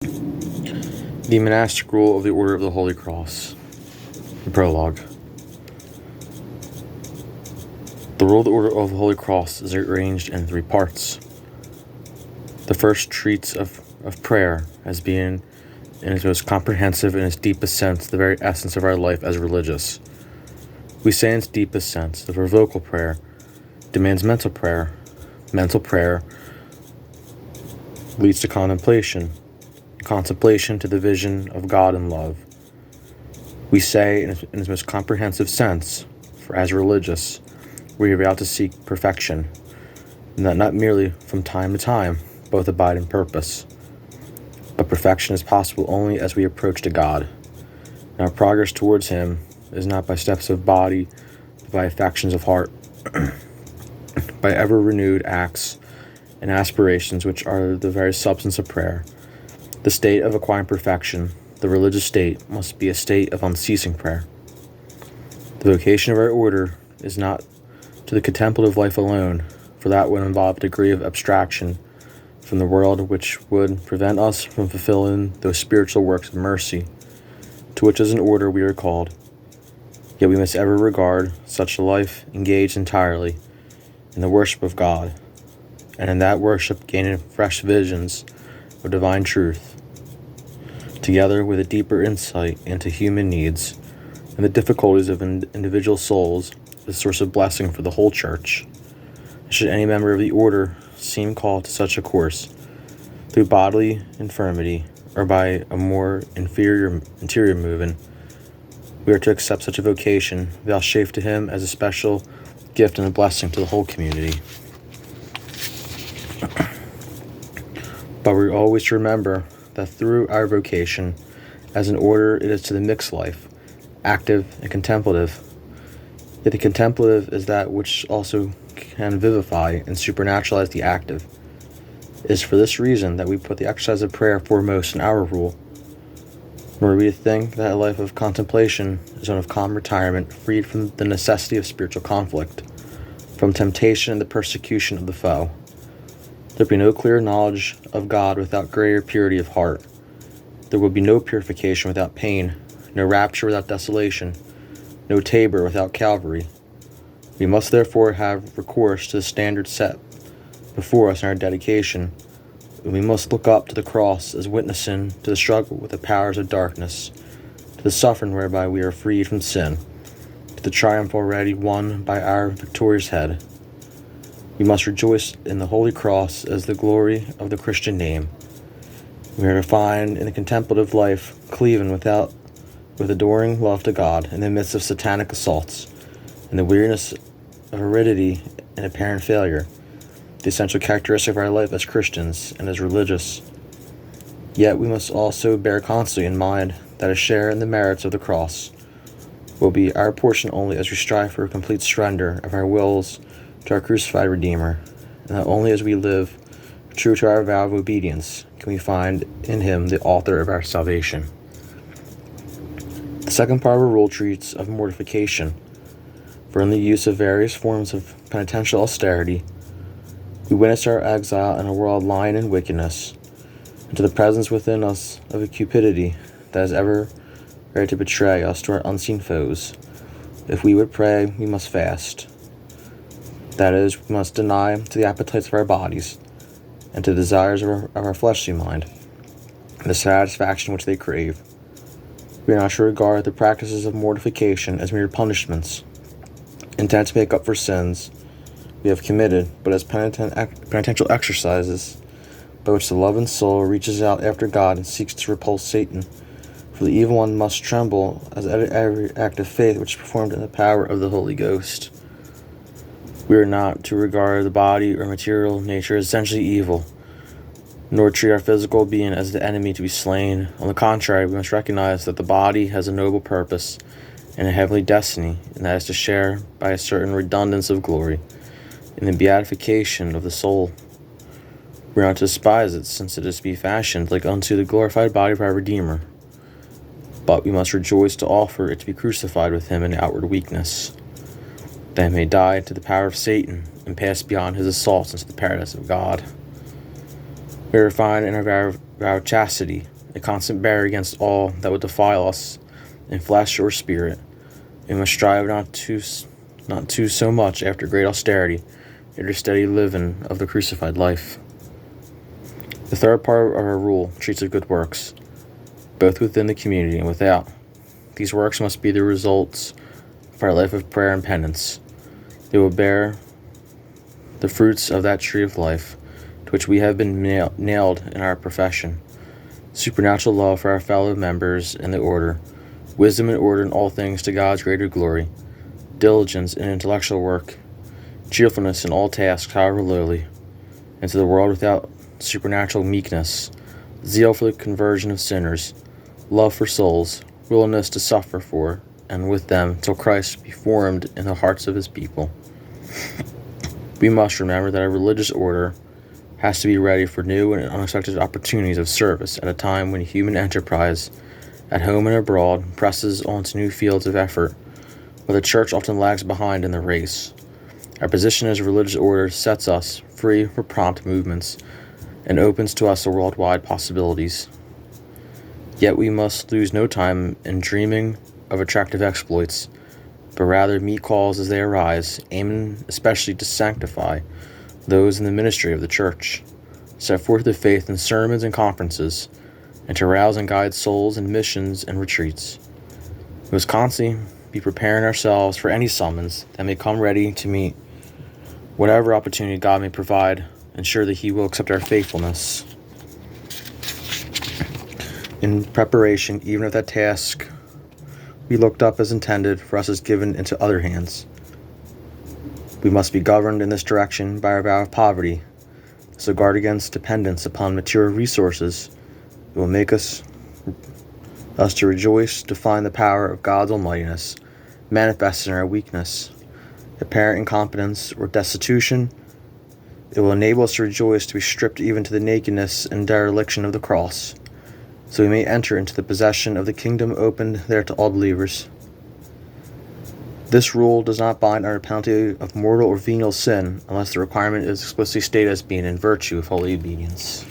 The monastic rule of the Order of the Holy Cross. The Prologue. The rule of the Order of the Holy Cross is arranged in 3 parts. The first treats of prayer as being, in its most comprehensive and its deepest sense, the very essence of our life as religious. We say in its deepest sense that for vocal prayer demands mental prayer. Mental prayer leads to contemplation. Contemplation to the vision of God and love. We say in its most comprehensive sense, for as religious, we are out to seek perfection, and that not merely from time to time, both abide in purpose, but perfection is possible only as we approach to God, and our progress towards Him is not by steps of body, but by affections of heart, by ever-renewed acts and aspirations which are the very substance of prayer. The state of acquiring perfection, the religious state, must be a state of unceasing prayer. The vocation of our order is not to the contemplative life alone, for that would involve a degree of abstraction from the world which would prevent us from fulfilling those spiritual works of mercy, to which as an order we are called. Yet we must ever regard such a life engaged entirely in the worship of God, and in that worship gaining fresh visions of divine truth, together with a deeper insight into human needs and the difficulties of individual souls, is a source of blessing for the whole Church. Should any member of the order seem called to such a course, through bodily infirmity or by a more interior movement, we are to accept such a vocation, vouchsafed to him as a special gift and a blessing to the whole community. But we're always to remember that through our vocation, as an order, it is to the mixed life, active and contemplative. Yet the contemplative is that which also can vivify and supernaturalize the active. It is for this reason that we put the exercise of prayer foremost in our rule. Nor are we to think that a life of contemplation is one of calm retirement, freed from the necessity of spiritual conflict, from temptation and the persecution of the foe. There will be no clear knowledge of God without greater purity of heart. There will be no purification without pain, no rapture without desolation, no Tabor without Calvary. We must therefore have recourse to the standard set before us in our dedication, and we must look up to the cross as witnessing to the struggle with the powers of darkness, to the suffering whereby we are freed from sin, to the triumph already won by our victorious head. We must rejoice in the Holy Cross as the glory of the Christian name. We are to find in the contemplative life cleaving with adoring love to God in the midst of satanic assaults, and the weariness of aridity and apparent failure, the essential characteristic of our life as Christians and as religious. Yet we must also bear constantly in mind that a share in the merits of the cross will be our portion only as we strive for a complete surrender of our wills to our crucified Redeemer, and that only as we live true to our vow of obedience can we find in Him the author of our salvation. The second part of our rule treats of mortification, for in the use of various forms of penitential austerity, we witness our exile in a world lying in wickedness, and to the presence within us of a cupidity that is ever ready to betray us to our unseen foes. If we would pray, we must fast. That is, we must deny to the appetites of our bodies and to the desires of our fleshly mind the satisfaction which they crave. We are not to regard the practices of mortification as mere punishments, intended to make up for sins we have committed, but as penitential exercises by which the loving soul reaches out after God and seeks to repulse Satan. For the evil one must tremble as at every act of faith which is performed in the power of the Holy Ghost. We are not to regard the body or material nature as essentially evil, nor treat our physical being as the enemy to be slain. On the contrary, we must recognize that the body has a noble purpose and a heavenly destiny, and that is to share by a certain redundance of glory in the beatification of the soul. We are not to despise it, since it is to be fashioned like unto the glorified body of our Redeemer. But we must rejoice to offer it to be crucified with Him in outward weakness, that He may die to the power of Satan and pass beyond his assaults into the paradise of God. We are refined in our vow of chastity, a constant barrier against all that would defile us in flesh or spirit. We must strive not to so much after great austerity, after steady living of the crucified life. The third part of our rule treats of good works, both within the community and without. These works must be the results of our life of prayer and penance. They will bear the fruits of that tree of life to which we have been nailed in our profession: supernatural love for our fellow members in the order, wisdom and order in all things to God's greater glory, diligence in intellectual work, cheerfulness in all tasks, however lowly, and to the world without supernatural meekness, zeal for the conversion of sinners, love for souls, willingness to suffer for and with them till Christ be formed in the hearts of his people. We must remember that a religious order has to be ready for new and unexpected opportunities of service at a time when human enterprise, at home and abroad, presses on to new fields of effort, where the church often lags behind in the race. Our position as a religious order sets us free for prompt movements and opens to us the worldwide possibilities. Yet we must lose no time in dreaming of attractive exploits, but rather meet calls as they arise, aiming especially to sanctify those in the ministry of the church, set forth the faith in sermons and conferences, and to rouse and guide souls in missions and retreats. We must constantly be preparing ourselves for any summons that may come, ready to meet whatever opportunity God may provide, and sure that he will accept our faithfulness. In preparation, even if that task we looked up as intended for us is given into other hands, we must be governed in this direction by our vow of poverty, so guard against dependence upon material resources. It will make us to rejoice to find the power of God's almightiness manifested in our weakness, apparent incompetence, or destitution. It will enable us to rejoice to be stripped even to the nakedness and dereliction of the cross, so we may enter into the possession of the kingdom opened there to all believers. This rule does not bind under penalty of mortal or venial sin, unless the requirement is explicitly stated as being in virtue of holy obedience.